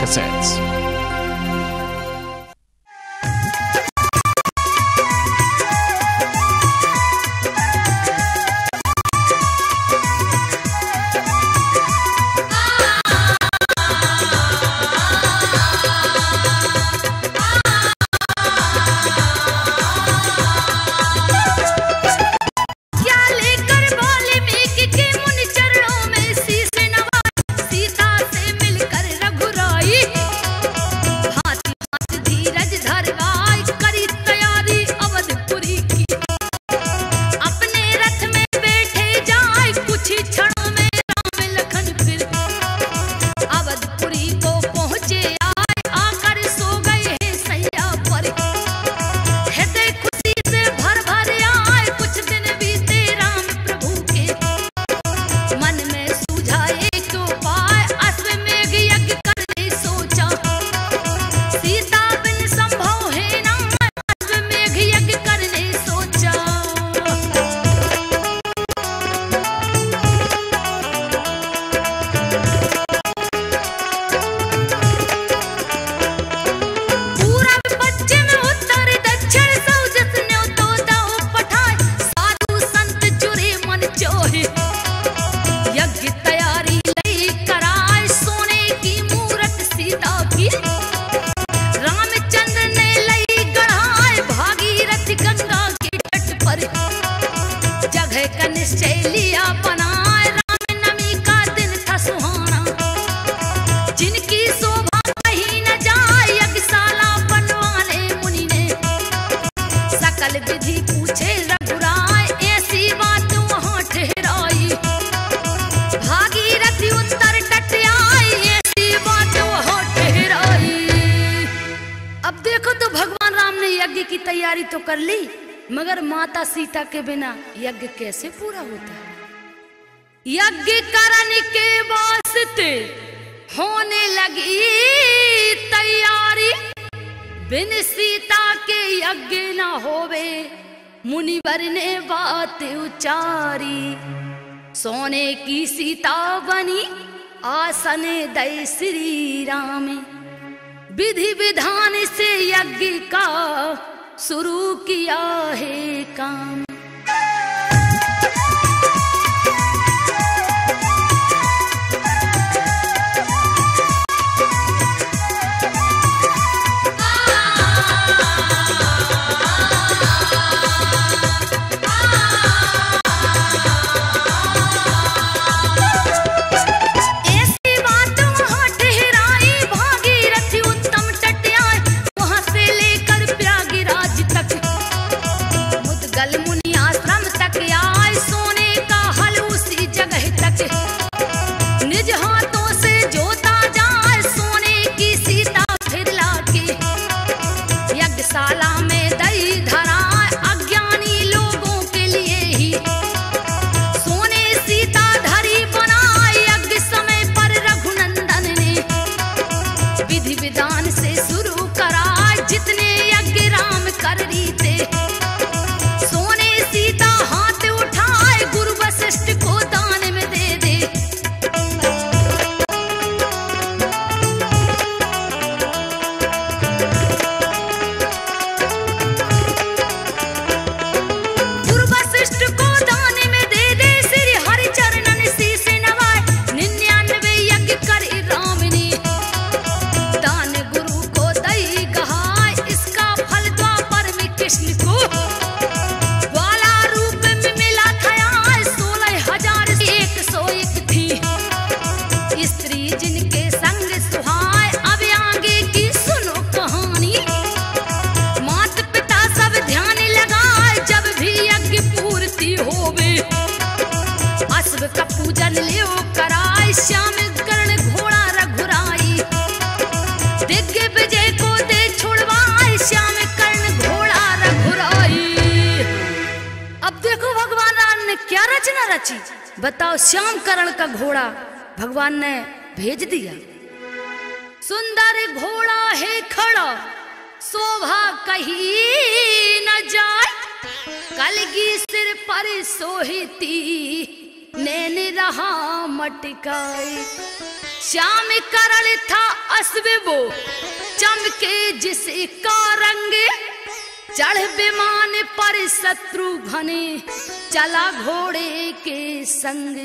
Cassettes. की तैयारी तो कर ली, मगर माता सीता के बिना यज्ञ कैसे पूरा होता है। यज्ञ करने के वास्ते होने लगी तैयारी, बिन सीता के यज्ञ न होवे, मुनिवर ने बात उचारी। सोने की सीता बनी आसन दय श्री राम, विधि विधान से यज्ञ का शुरू किया है काम। बताओ, श्याम करण का घोड़ा भगवान ने भेज दिया। सुंदर घोड़ा है खड़ा, शोभा कहीं न जाए, कलगी सिर पर सोहिती, नैन रहा मटकाए। श्याम करल था अस्वे वो चमके जिसका रंग, चढ़ विमान पर शत्रुघ्न चला घोड़े के संग।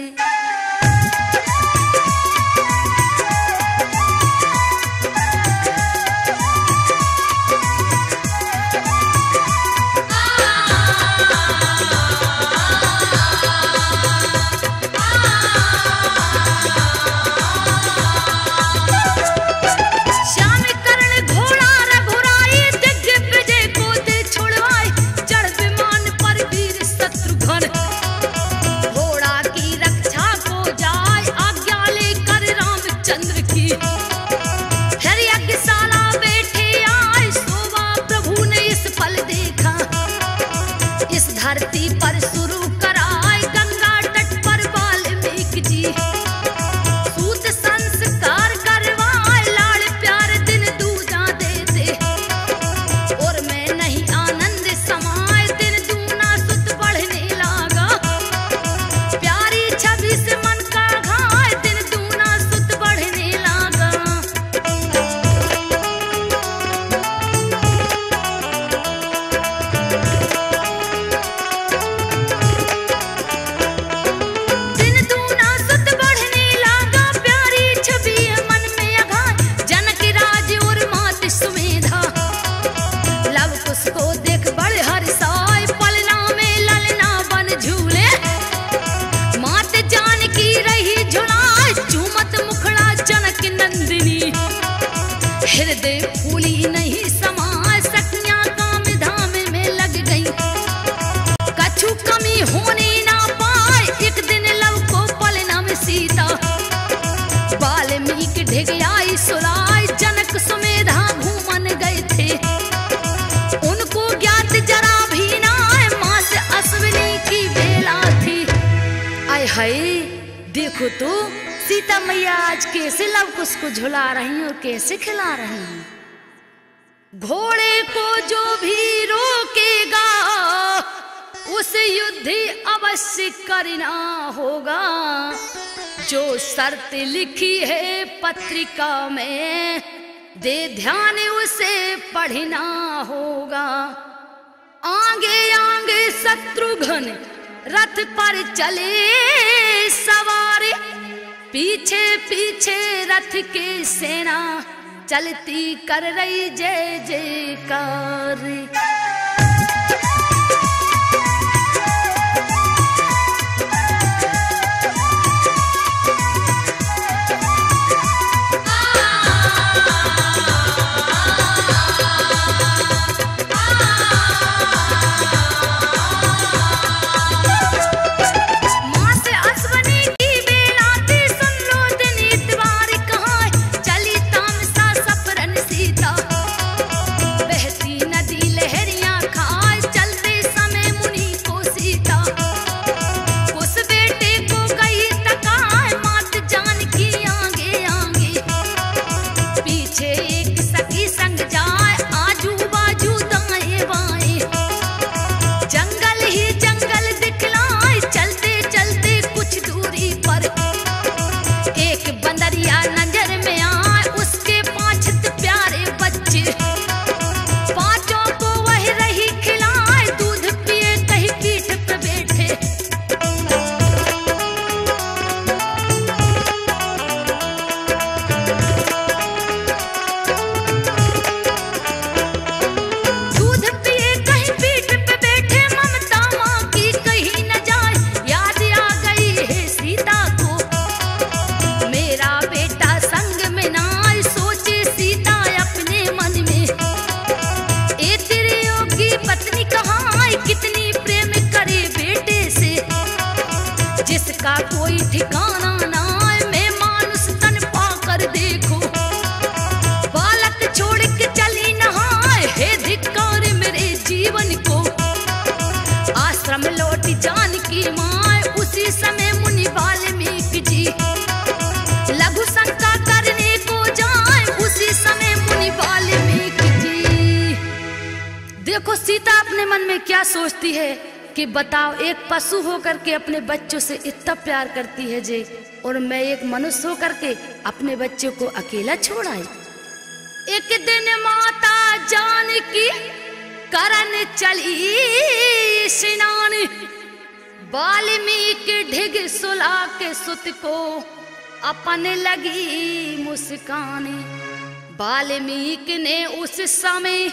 धरती पर शुरू कराए गंगा तट पर वाल्मीकि जी, सूत संस्कार करवाए लाड़ प्यार दिन दूजा देते, और मैं नहीं आनंद समाए दिन दूना सुत बढ़ने लगा, प्यारी छवि से मन का घाय दिन दूना सुत बढ़ने लगा। हृदय फूली नहीं समाए सखियां काम धाम में लग गई, कछु कमी होने ना पाए एक दिन लव को पलना में सीता, वाल्मीकि ढिग आई सुराय जनक सुमेधा घूमन गए थे, उनको ज्ञात जरा भी ना मां से अश्विनी की बेला थी। आय हाय देखो तो सीता मैया आज कैसे लव कुश को झुला रही और कैसे खिला रही हैं। घोड़े को जो भी रोकेगा उसे युद्ध अवश्य करना होगा, जो शर्त लिखी है पत्रिका में दे ध्यान उसे पढ़ना होगा। आगे आगे शत्रुघ्न रथ पर चले सवार, पीछे पीछे रथ के सेना चलती कर रही जय जयकार। जिसका कोई ठिकाना ना है, मैं मानुष तन पाकर देखो, बालक छोड़ के चली नहाए, हे धिक्कार मेरे जीवन को। आश्रम लौट जानकी माँ, उसी समय मुनि वाल्मीकि जी लघु शंका करने को जाए, उसी समय मुनि वाल्मीकि जी। देखो सीता अपने मन में क्या सोचती है, कि बताओ एक पशु होकर के अपने बच्चों से इतना प्यार करती है जे, और मैं एक मनुष्य होकर के अपने बच्चों को अकेला छोड़ आई। एक दिन माता जानकी करन चली स्नान, वाल्मीकि ढिग सुला के सुत को अपन लगी मुस्काने। वाल्मीकि ने उस समय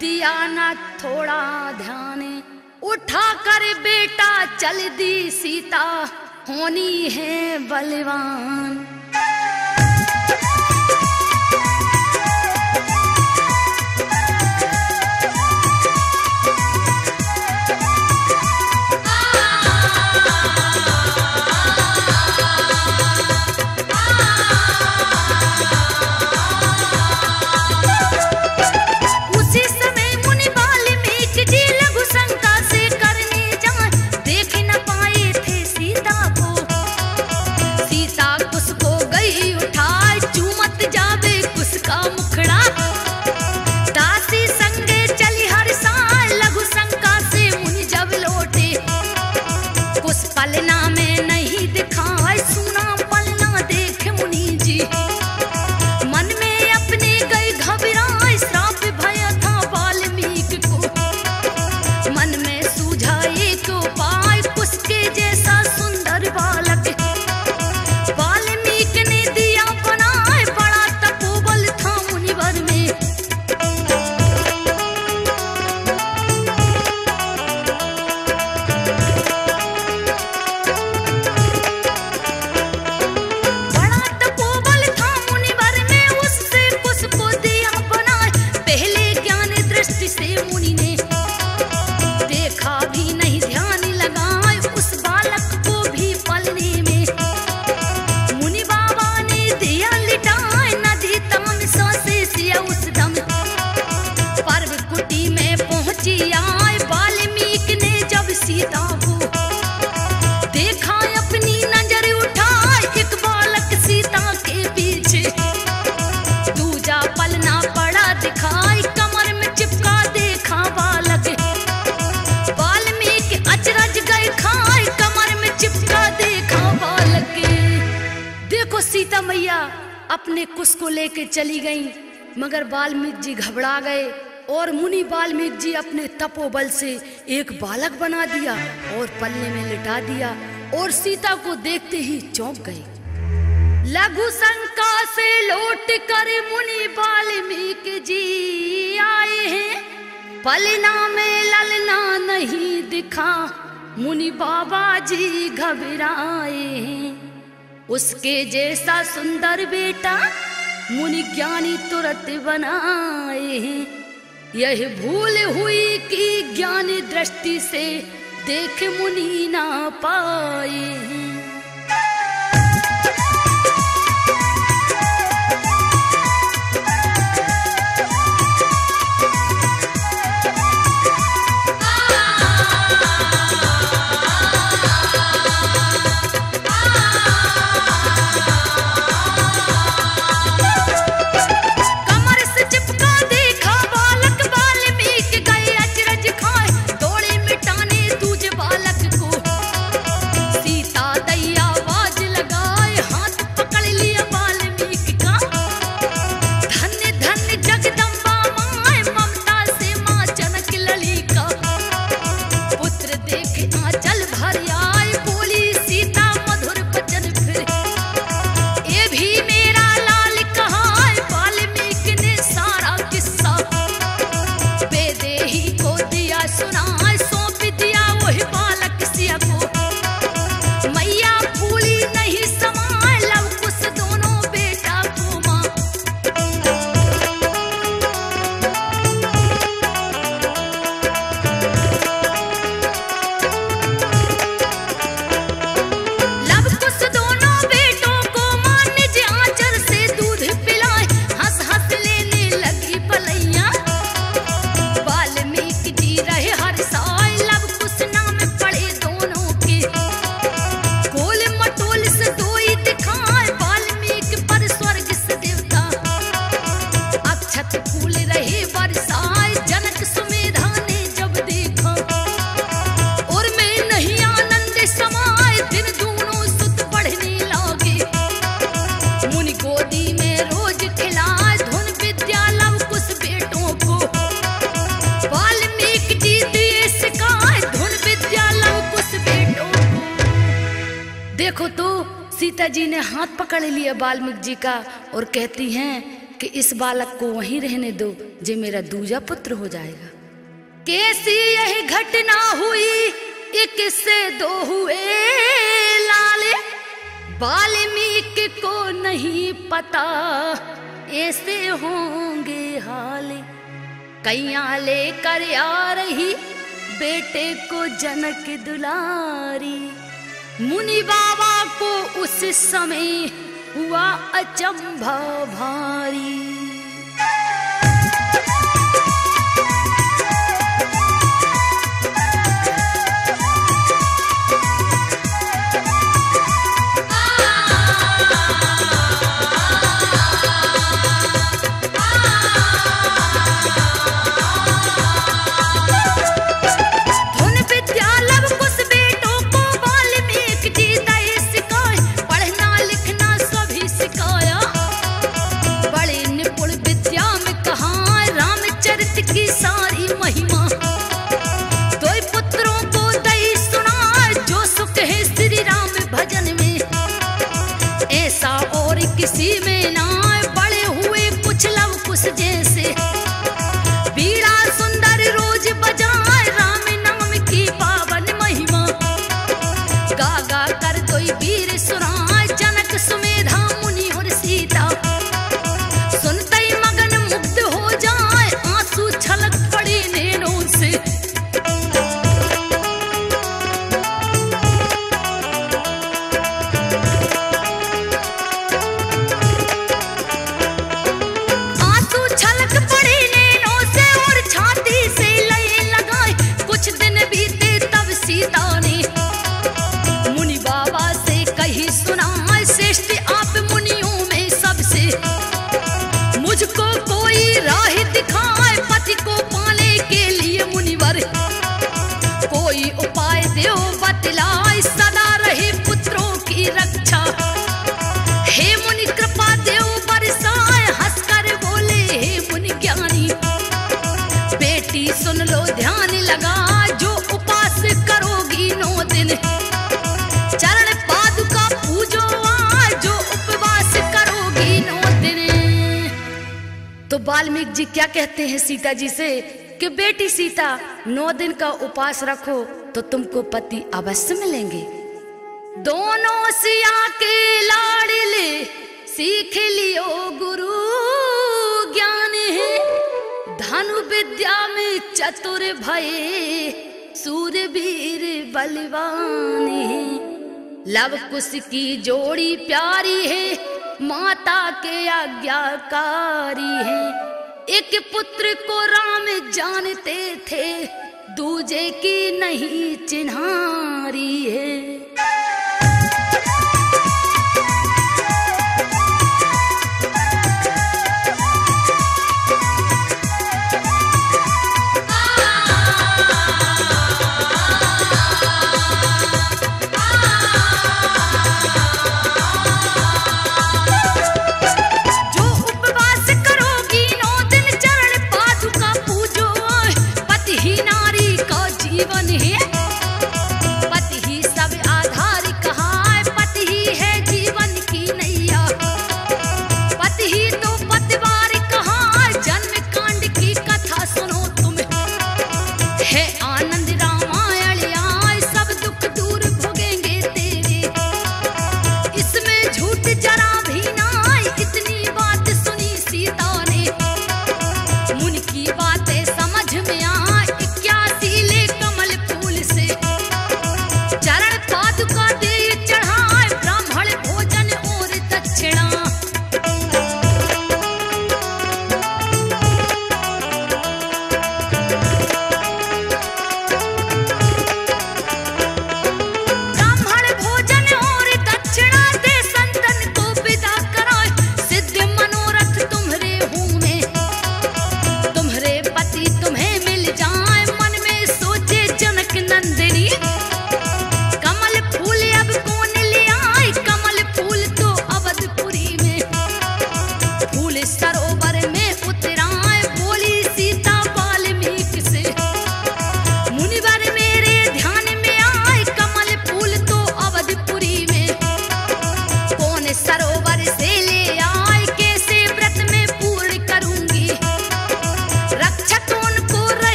दिया न थोड़ा ध्यान, उठा कर बेटा चल दी सीता, होनी है बलवान। सीता मैया अपने कुश को लेके चली गईं, मगर वाल्मीकि जी घबरा गए और मुनि वाल्मीकि जी अपने तपोबल से एक बालक बना दिया और पल्ले में लिटा दिया और सीता को देखते ही चौंक गए। लघु शंका से लौट कर मुनि वाल्मीकि जी आए हैं, पलना में ललना नहीं दिखा, मुनि बाबा जी घबराए हैं। उसके जैसा सुंदर बेटा मुनि ज्ञानी तुरंत बनाए हैं, यह भूल हुई कि ज्ञानी दृष्टि से देख मुनि ना पाए हैं। देखो तो सीता जी ने हाथ पकड़ लिया वाल्मीकि जी का और कहती हैं कि इस बालक को वहीं रहने दो, जो मेरा दूजा पुत्र हो जाएगा। कैसी यह घटना हुई, एक से दो हुए लाले, वाल्मीकि को नहीं पता ऐसे होंगे हाले। कैया लेकर आ रही बेटे को जनक दुलारी, मुनि बाबा को उस समय हुआ अचंभा भारी। किसी में ना बड़े हुए कुछ लव कुछ जैसे, बीड़ा सुंदर रोज बजाए राम नाम की पावन महिमा। गा गा कर कोई वीर सुनाए जनक सुमेधा मुनि और सीता, सुनते ही मगन मुग्ध हो जाए आंसू छलक पड़े नैनों से। कोई उपाय देओ बतलाए सदा रहे पुत्रों की रक्षा, हे मुनि कृपा देओ बरसाए। हंसकर बोले हे मुनि ज्ञानी, बेटी सुन लो ध्यान लगा, जो उपास करोगी 9 दिन, चरण पादुका पूजो जो उपवास करोगी 9 दिन। तो वाल्मीकि जी क्या कहते हैं सीता जी से कि बेटी सीता 9 दिन का उपास रखो तो तुमको पति अवश्य मिलेंगे। दोनों सिया के लाडले सीख लियो गुरु ज्ञान है, धनु विद्या में चतुर भये सूरवीर बलवान है। लव कुश की जोड़ी प्यारी है, माता के आज्ञाकारी है। एक पुत्र को राम जानते थे, दूजे की नहीं चिन्हारी है।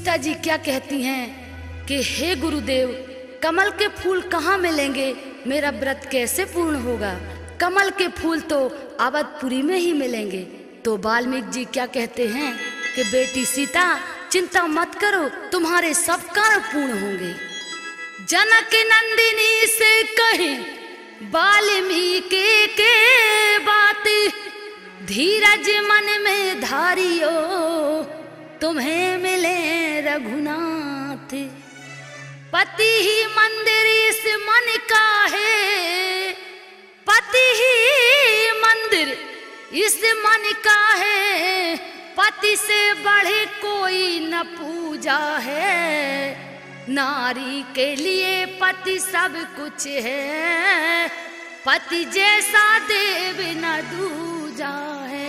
सीता जी क्या कहती हैं कि हे गुरुदेव, कमल के फूल कहाँ मिलेंगे, मेरा व्रत कैसे पूर्ण होगा? कमल के फूल तो अवधपुरी में ही मिलेंगे। तो वाल्मीकि जी क्या कहते हैं कि बेटी सीता, चिंता मत करो, तुम्हारे सब कार्य पूर्ण होंगे। जनक नंदिनी से कहे वाल्मीकि के बात, धीरज मन में धारियो, तुम्हें मिले रघुनाथ। पति ही मंदिर इस मन का है, पति ही मंदिर इस मन का है, पति से बढ़े कोई न पूजा है। नारी के लिए पति सब कुछ है, पति जैसा देव न दूजा है।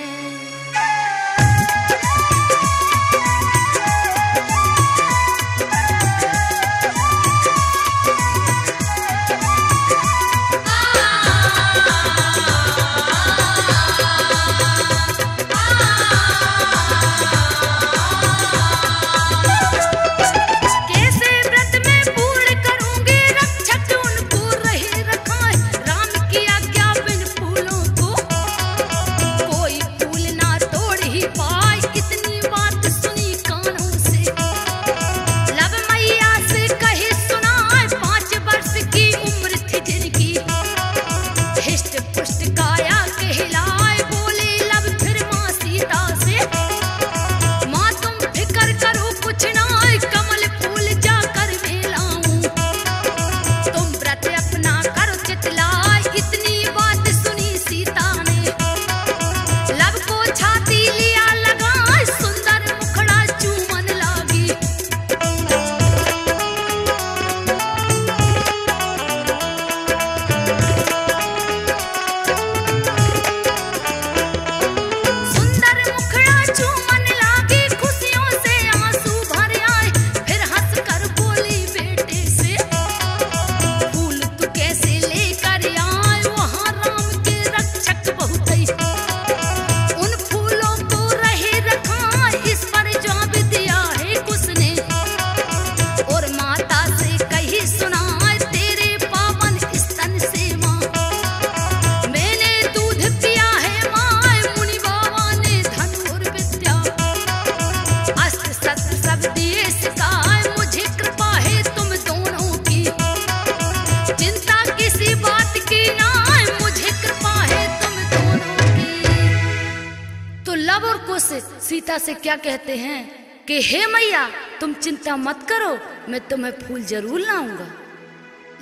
सीता से क्या कहते हैं कि हे मैया, तुम चिंता मत करो, मैं तुम्हें फूल जरूर लाऊंगा।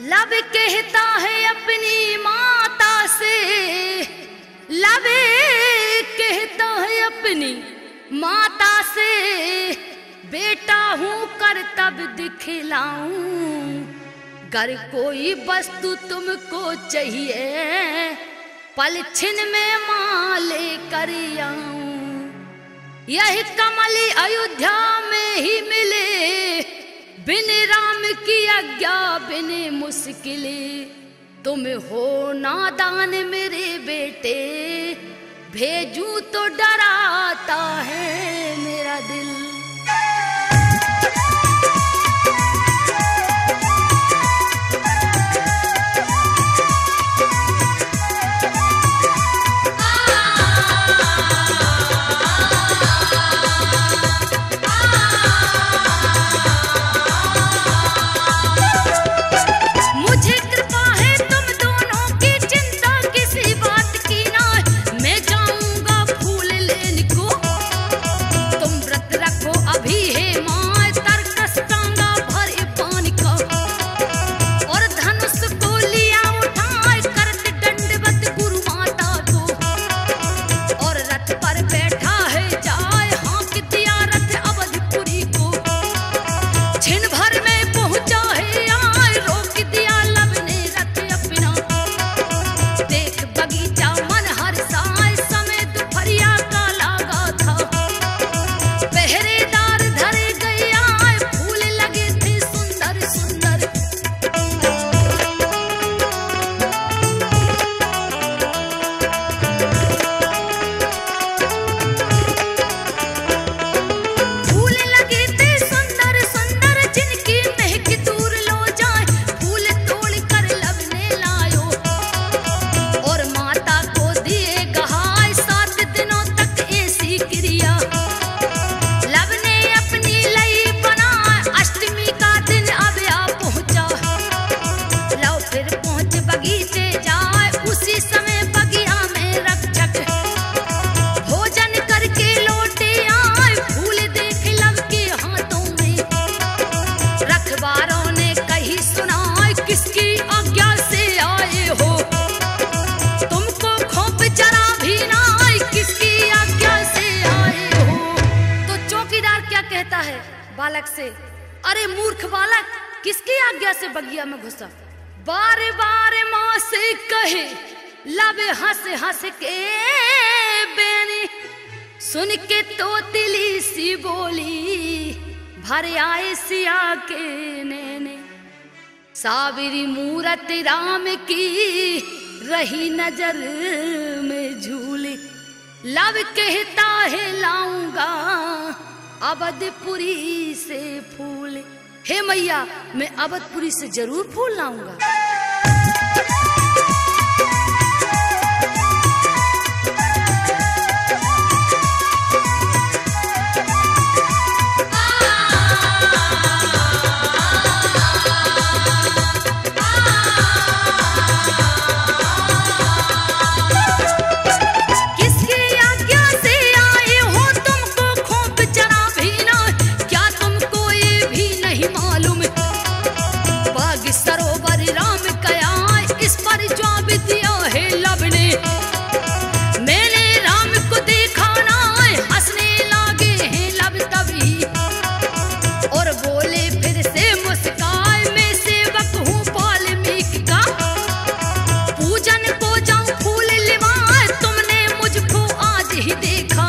लब कहता है अपनी माता से, लब कहता है अपनी माता से, बेटा हूँ कर्तव्य दिखलाऊं। गर कोई वस्तु तुमको चाहिए, पल छिन में मां लेकर आऊं। यह कमली अयोध्या में ही मिले, बिन राम की आज्ञा बिन मुश्किले। तुम हो नादान मेरे बेटे, भेजूं तो डराता है मेरा दिल। कहता है बालक से, अरे मूर्ख बालक, किसकी आज्ञा से बगिया में घुसा? बार बार माँ से कहे, लब हंस हंस के बेने। सुन के तोतली सी बोली, भर आए सिया के नैने। सावरी मूरत राम की रही नजर में झूली। लब कहता है लाऊंगा अवधपुरी से फूल। हे मैया, मैं अवधपुरी से जरूर फूल लाऊंगा। सरोवर राम कया, इस पर जवाब दिया है लब ने। मैंने राम को देखा ना, हंसने लागे हैं लब तभी। और बोले फिर से मुस्काए, मैं सेवक हूँ वाल्मीकि का। पूजन को जाऊं फूल लिवाए, तुमने मुझको आज ही देखा।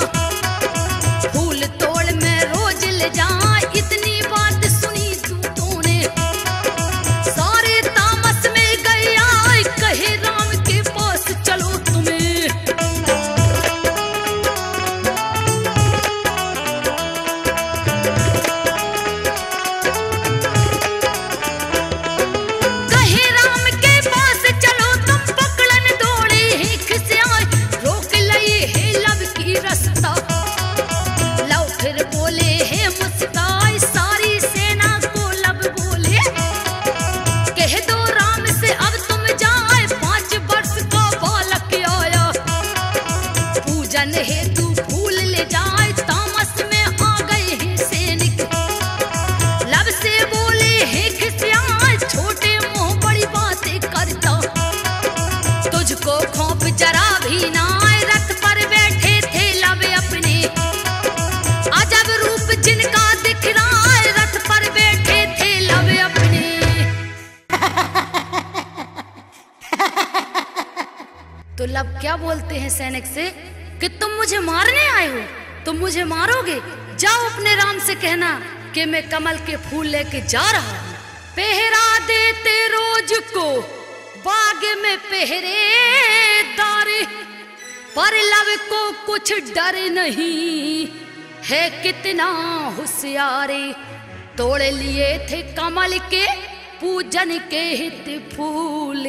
फूल तोड़ मैं रोज ले जाए, इतनी बात सुनी दूतों ने। कहे राम के पास चलो तुम्हें। कहे राम के पास चलो तुम, पकड़न दौड़े हैं खिसियाए। रोक लिए है लब की रास्ता, लव फिर बोले है मुस्काए। सारी सेना को लब बोले, कह दो राम से अब तुम जाए। 5 वर्ष का बालक आया, पूजन हेतु फूल ले जाए। तामस में आ गए हैं सैनिक, लब से बोले हैं खिसियाए। छोटे मुंह बड़ी बातें करता, तुझको खौफ जरा भी ना आए। रथ पर बैठे थे लब अपने, अजब रूप जिनका दिख रहा है। रथ पर बैठे थे लब अपने। तो लब क्या बोलते हैं सैनिक से कि तुम मुझे मारने आए हो, तुम मुझे मारोगे? जाओ अपने राम से कहना कि मैं कमल के फूल लेके जा रहा हूँ। पहरा देते रोज को बाग में पहरेदार, पर लब को कुछ डर नहीं है, कितना होशियारे। तोड़ लिए थे कमल के पूजन के हित फूल।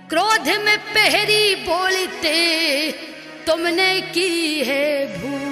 क्रोध में पहरी बोलते, तुमने की है भूल।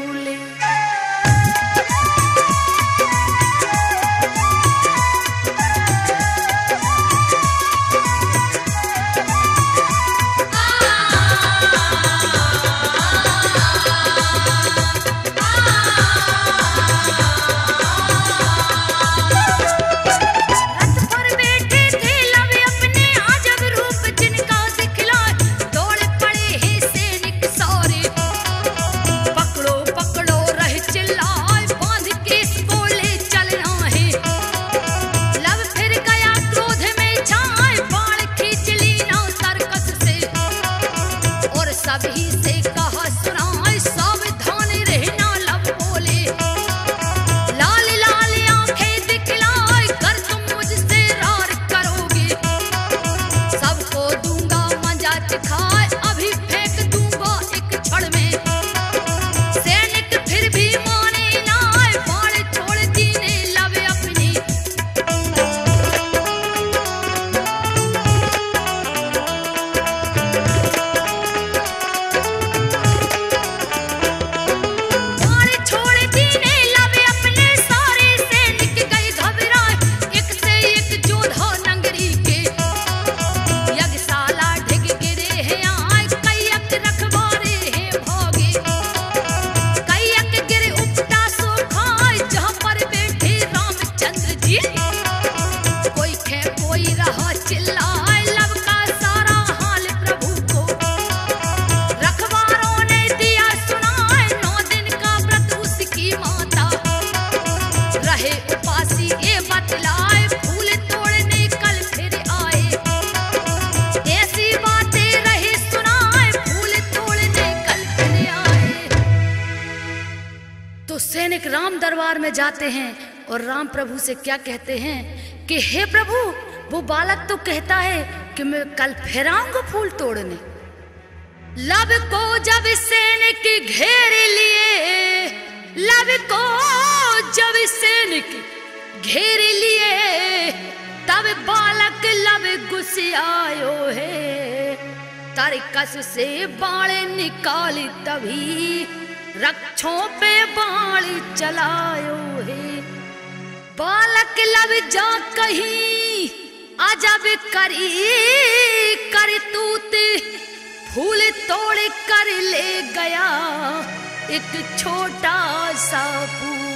राम दरबार में जाते हैं और राम प्रभु से क्या कहते हैं कि हे प्रभु, वो बालक तो कहता है कि मैं कल फिर आऊंगा फूल तोड़ने। लब को जब सैनिक घेर लिए, लब को जब सैनिक घेर लिए, तब बालक लब गुस्सायो है। तरकस से बाणे निकाली तभी रक्षों पे बाण चलायो है। बालक लब जा कहीं अजब करी करतूत, फूल तोड़ कर ले गया एक छोटा सा पूत।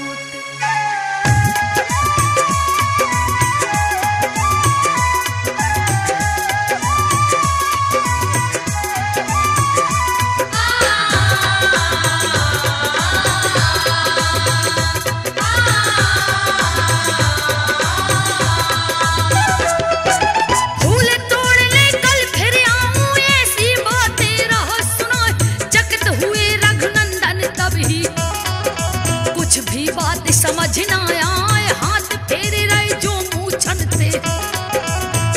समझ ना आए हाथ फेर रहे जो मूछन थे,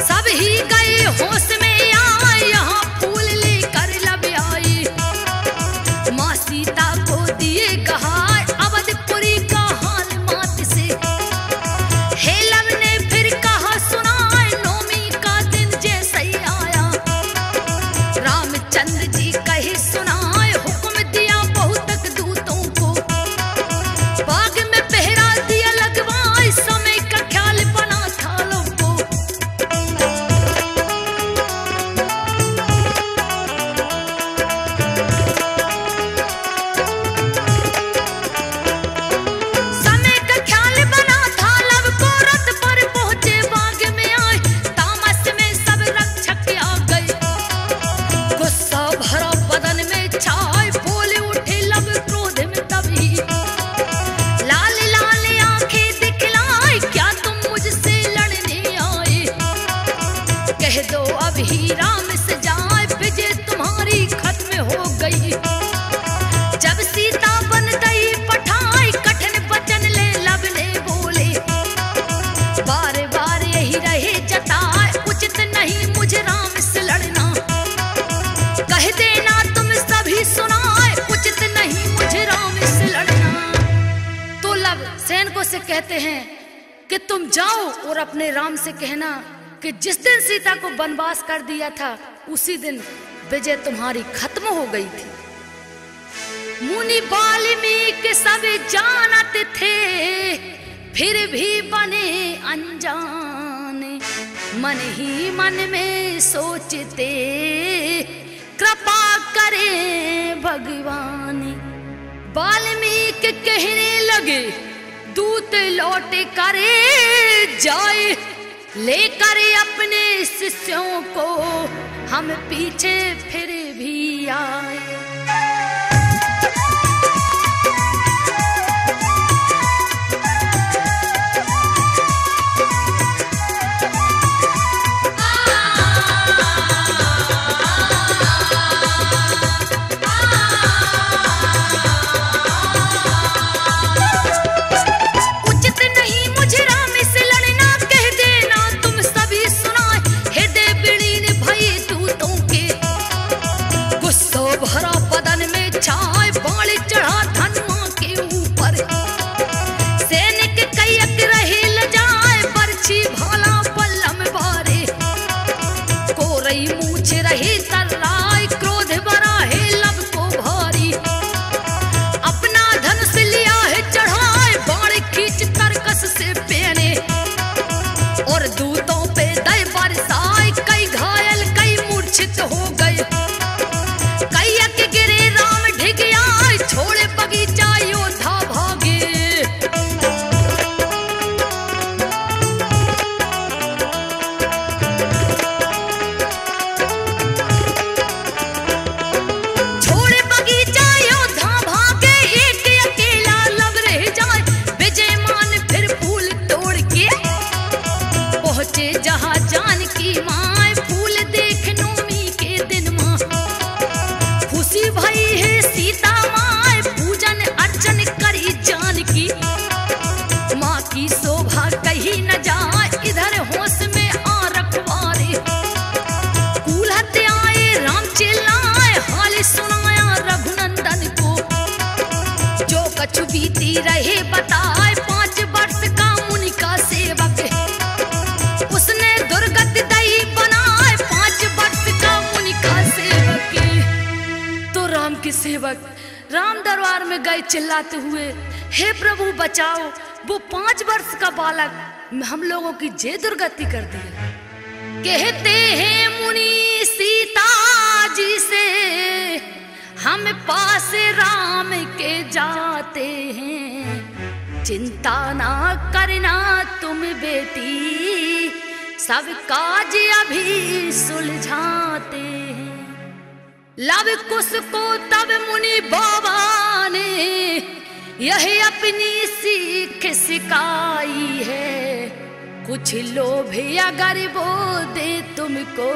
सब ही गए होश में आए, यहाँ फूल लेकर लब आई। माँ सीता को दिए गहाय अवधपुरी का हाल मात से। हे लब ने फिर कहा सुनाए नौमी का दिन जैसे ही आया। रामचंद्र जी कहे सुनाए हुक्म दिया बहुत तक दूतों को, बाग में पहरा दिया लगवाए, समय का ख्याल बना था लोगों को। समय का ख्याल बना था लब को, रथ पर पहुंचे बाग में आए, तामस में सब रक्षक आ गए। गुस्सा भरा बदन में छाए, बोले उठे लब क्रोध में तभी। लाल लाल आंखें दिखलाए, क्या तुम मुझसे लड़ने आए? कह दो अब ही राम से जाए, विजय तुम्हारी खत्म हो गई। जब सीता बन गई पठाई, कठिन वचन ले लब ने बोले। बार बार यही रहे जताए, उचित नहीं मुझे राम से लड़ना। कह देना तुम सभी सुनाए, उचित नहीं मुझे राम से लड़ना। तो लब सैनिकों से कहते हैं कि तुम जाओ और अपने राम से कहना कि जिस दिन सीता को वनवास कर दिया था उसी दिन विजय तुम्हारी खत्म हो गई थी। मुनि वाल्मीकि सब जानते थे, फिर भी बने अनजाने। मन ही मन में सोचते कृपा करें भगवान। वाल्मीकि कहने लगे दूत लौट करे जाए, लेकर अपने शिष्यों को हम पीछे फिर भी आए। भरा आपकी शोभा कहीं न जाए, इधर होश में आ रखवारे। कूलहते आए राम चिल्लाए, हाल सुनाया रघुनंदन को। जो कछु बीती रहे बताए, 5 वर्ष का मुनि का सेवक। उसने दुर्गति दई बनाए, 5 वर्ष का मुनि का सेवक। तो राम के सेवक राम दरबार में गए चिल्लाते हुए, हे प्रभु बचाओ, वो 5 वर्ष का बालक हम लोगों की जे दुर्गति कर दी। कहते हैं मुनि सीता जी से, हम पास राम के जाते हैं। चिंता ना करना तुम बेटी, सब काज अभी सुलझाते हैं। लव कुश को तब मुनि बाबा ने यही अपनी सीख सिखाई है। कुछ लोभ अगर वो दे तुमको,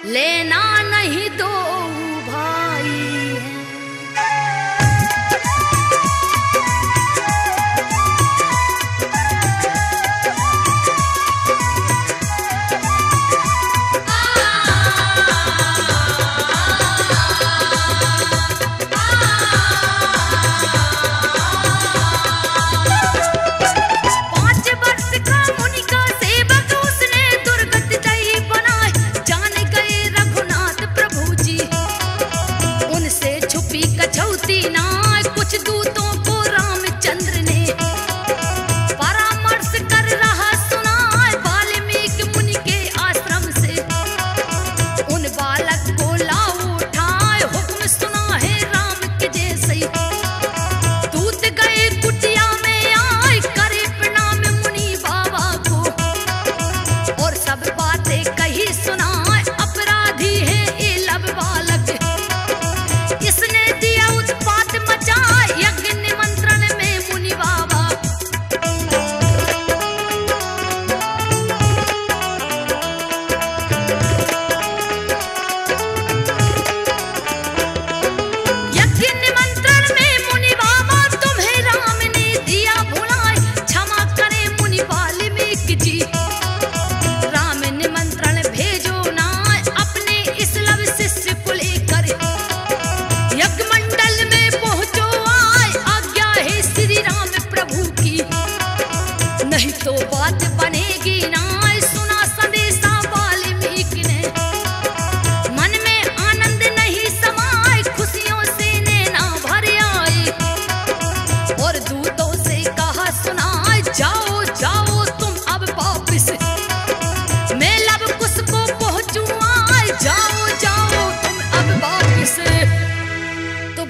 लेना नहीं दो भाई।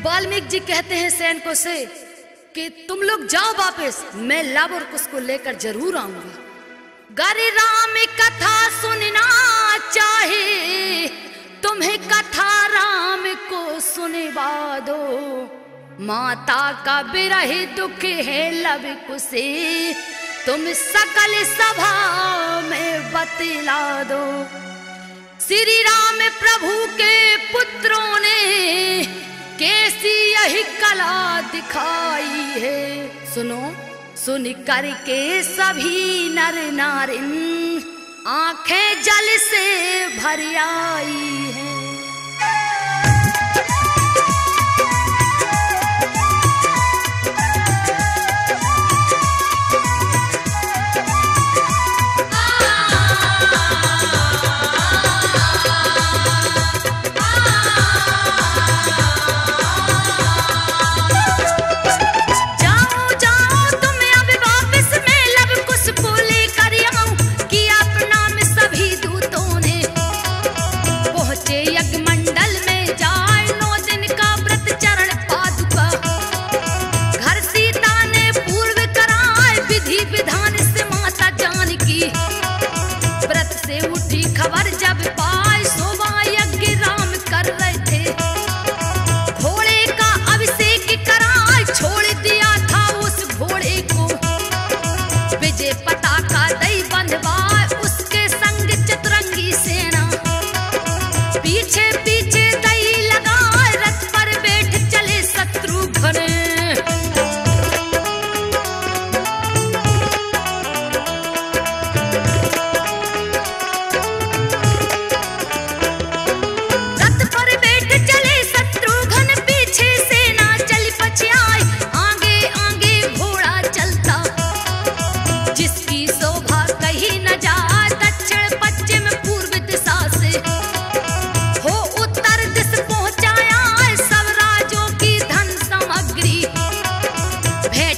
वाल्मीकि जी कहते हैं सैनिकों से कि तुम लोग जाओ वापस, मैं लव और कुश को लेकर जरूर आऊंगा। गर राम कथा सुनना चाहे, तुम्हें कथा राम को सुनवा दो। माता का बिरह दुख है लव कुशे, तुम सकल सभा में बतला दो। श्री राम प्रभु के पुत्रों ने कैसी यही कला दिखाई है। सुनो, सुन करके सभी नर नारिन आंखें जल से भर आई हैं।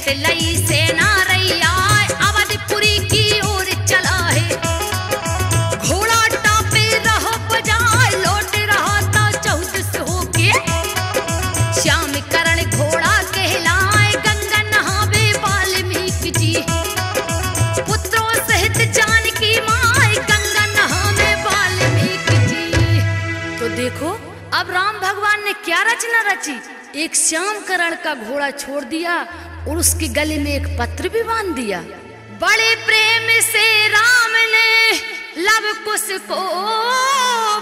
सहित लई सेना रैया अवधपुरी की ओर चला है। घोड़ा टापे रहो बजाए लौट रहा था चौदस होके। श्याम करण घोड़ा कहलाए गंगा नहावे वाल्मीकि जी। पुत्रों सहित जानकी माए गंगा नहावे वाल्मीकि जी। तो देखो अब राम भगवान ने क्या रचना रची। एक श्याम करण का घोड़ा छोड़ दिया और उसके गले में एक पत्र भी बांध दिया। बड़े प्रेम से राम ने लव कुश को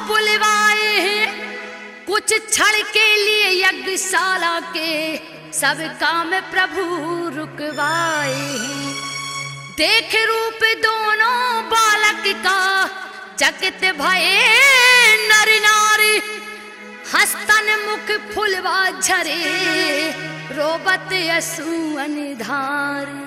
बुलवाए हैं। कुछ क्षण के लिए यज्ञशाला के सब काम प्रभु रुकवाए हैं। देख रूप दोनों बालक का चकित भये नर नारी। हस्तन मुख फुलवा झरे रोबत असुअन धार।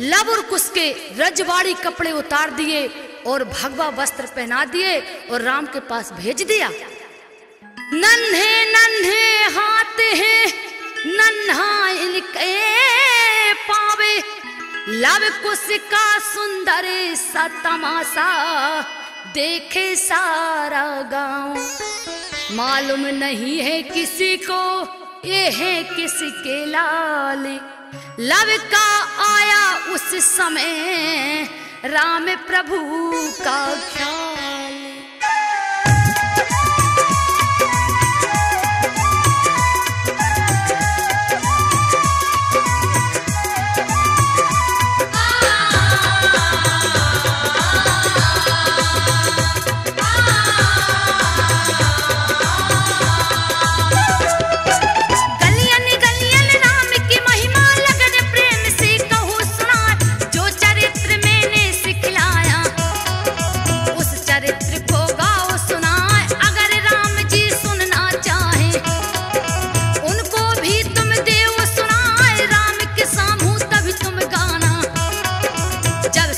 लव और कुश के रजवाड़ी कपड़े उतार दिए और भगवा वस्त्र पहना दिए और राम के पास भेज दिया। नन्हे नन्हे हाथ हैं नन्हा इनके पावे। लव कुश का सुंदर सा तमाशा देखे सारा गांव। मालूम नहीं है किसी को ये है किसके लाल। लव का आया उस समय राम प्रभु का ख्याल।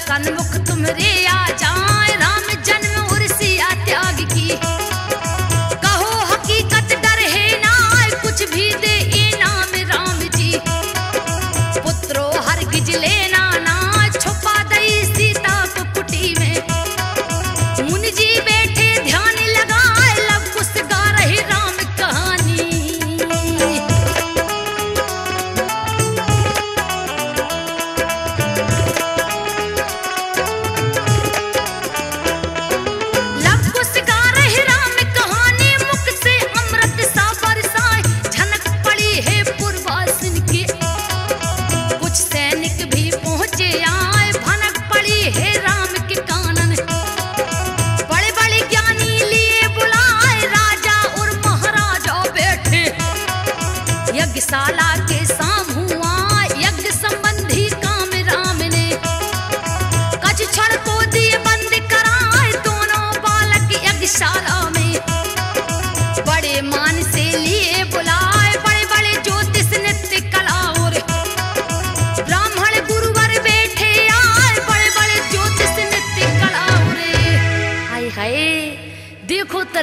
सन्मुख तुमरे आ जाए राम जन्म और सिया त्याग की। कहो हकीकत डर है ना कुछ भी दे इनाम राम जी। पुत्रो हरगिज लेना ना छुपा दई सीता को कुटी में। मुनि जी बैठे ध्यान लगाए लव कुश गा रहे राम कहानी।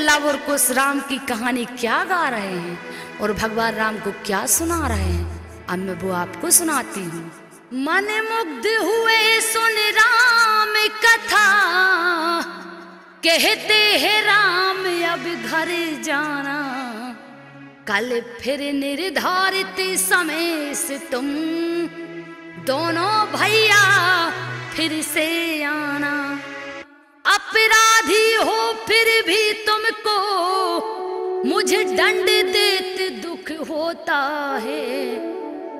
लव और कुश राम की कहानी क्या गा रहे हैं और भगवान राम को क्या सुना रहे हैं, अब मैं वो आपको सुनाती हूँ। मन मुग्ध हुए सुन राम कथा, कहते हैं राम अब घर जाना, कल फिर निर्धारित समय से तुम दोनों भैया फिर से आना। अपराधी हो फिर भी तुमको मुझे दंड देते दुख होता है,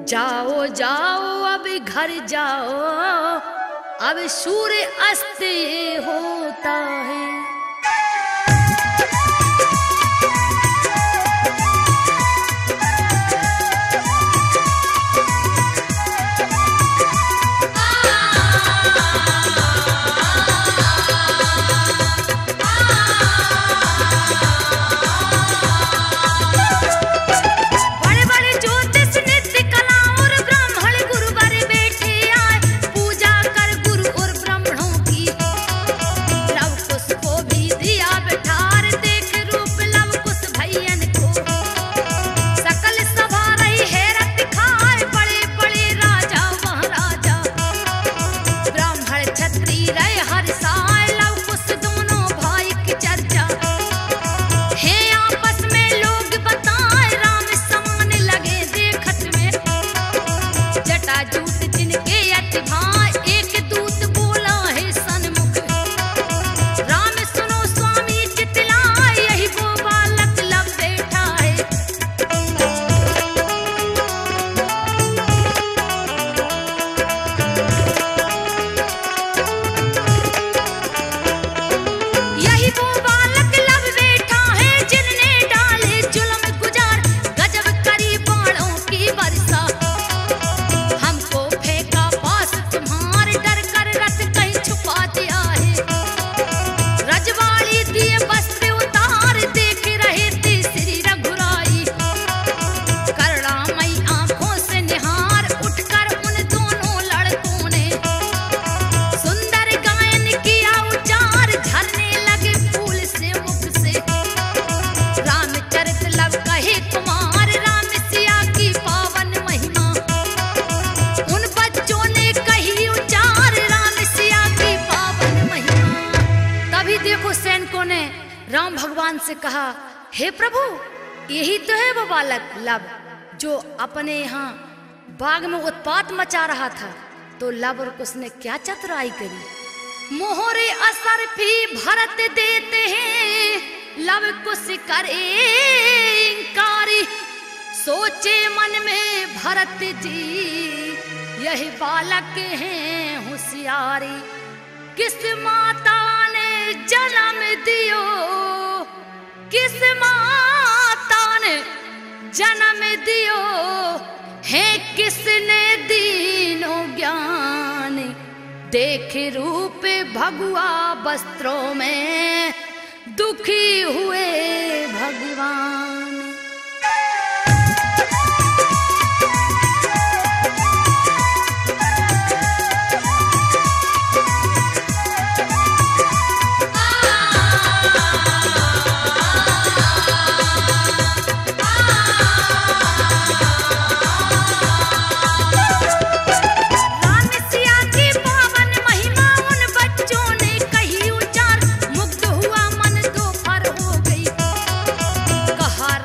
जाओ जाओ अब घर जाओ, अब सूर्य अस्त होता है। राम भगवान से कहा, हे प्रभु यही तो है वो बालक लव जो अपने यहाँ बाग में उत्पात मचा रहा था। तो लव और कुश ने क्या चतुराई करी, मोहरे असर भी भरत देते हैं, लव कुश करे इंकारी, सोचे मन में भरत जी यही बालक हैं होशियारी, किस माता ने जन्म दियो, किस माता ने जन्म दियो है, किसने दीनो ज्ञान, देख रूप भगवा वस्त्रों में दुखी हुए भगवान। कहा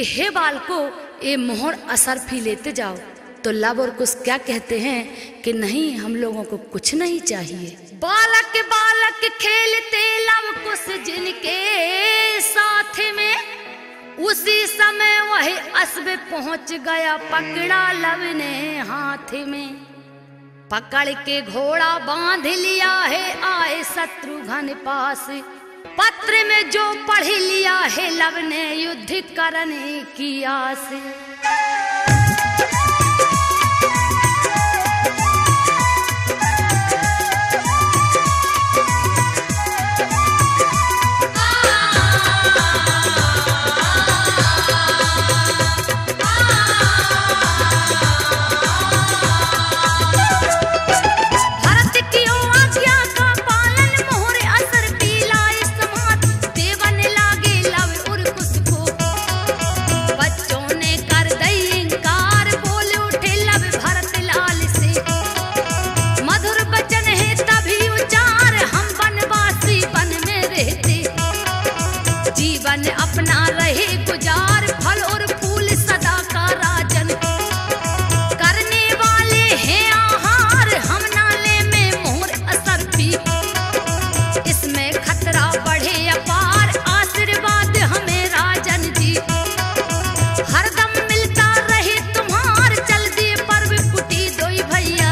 कि हे बाल को ये मोहर असरफी लेते जाओ। तो लव और कुश क्या कहते हैं कि नहीं, हम लोगों को कुछ नहीं चाहिए। बालक बालक खेलते लव कुश जिनके साथ में, उसी समय वही अस्ब पहुंच गया, पकड़ा लव ने हाथ में। पकड़ के घोड़ा बांध लिया है, आए शत्रुघ्न पास, पत्र में जो पढ़ लिया है लव ने, युद्ध करने की आस। अपना रहे गुजार, फल और फूल सदा का राजन, करने वाले हैं आहार, हम नाले में मोहर असरफी। इसमें खतरा बढ़े अपार, आशीर्वाद हमें राजन जी, हरदम मिलता रहे तुम्हार, चल दिए पर्व कुटी दोई भैया।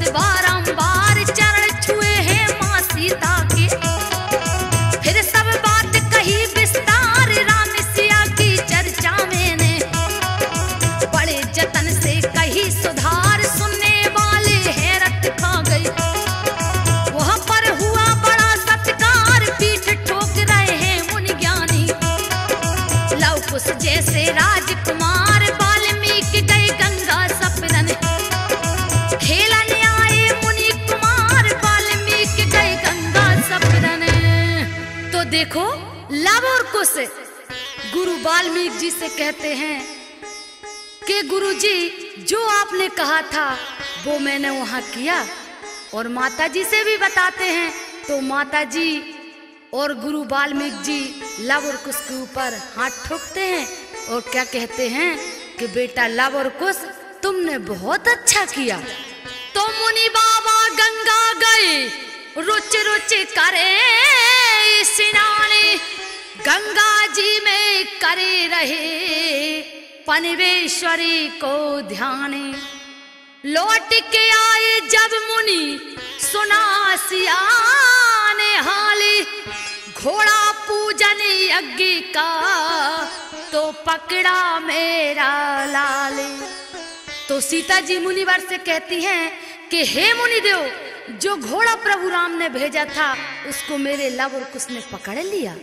बारंबार चरण छुए हैं मां सीता के, फिर सब बात कही विस्तार, राम सिया की चर्चा मैंने, बड़े जतन से कही सुधार, सुनने वाले हैरत खा गए। वहां पर हुआ बड़ा सत्कार, पीठ ठोक रहे हैं मुनि ज्ञानी, लव कुश जैसे राजकुमार, वाल्मीकि गए गंगा सपरन, खेलन तो देखो लव और कुश गुरु वाल्मीकि जी से कहते हैं कि गुरुजी जो आपने कहा था वो मैंने वहां किया। और माता जी से भी बताते हैं, तो माता जी और गुरु वाल्मीकि जी लव और कुश के ऊपर हाथ ठोकते हैं और क्या कहते हैं कि बेटा लव और कुश तुमने बहुत अच्छा किया। तो मुनि बाबा गंगा गए, रुच रुच करे स्नाने, गंगा जी में करे रहे पनवेश्वरी को ध्याने। लौट के आए जब मुनि सुना सिया ने हाली, घोड़ा पूजन यज्ञ का तो पकड़ा मेरा लाल। तो सीता जी मुनिवर से कहती हैं कि हे मुनिदेव, जो घोड़ा प्रभु राम ने भेजा था उसको मेरे लव और कुश ने पकड़ लिया।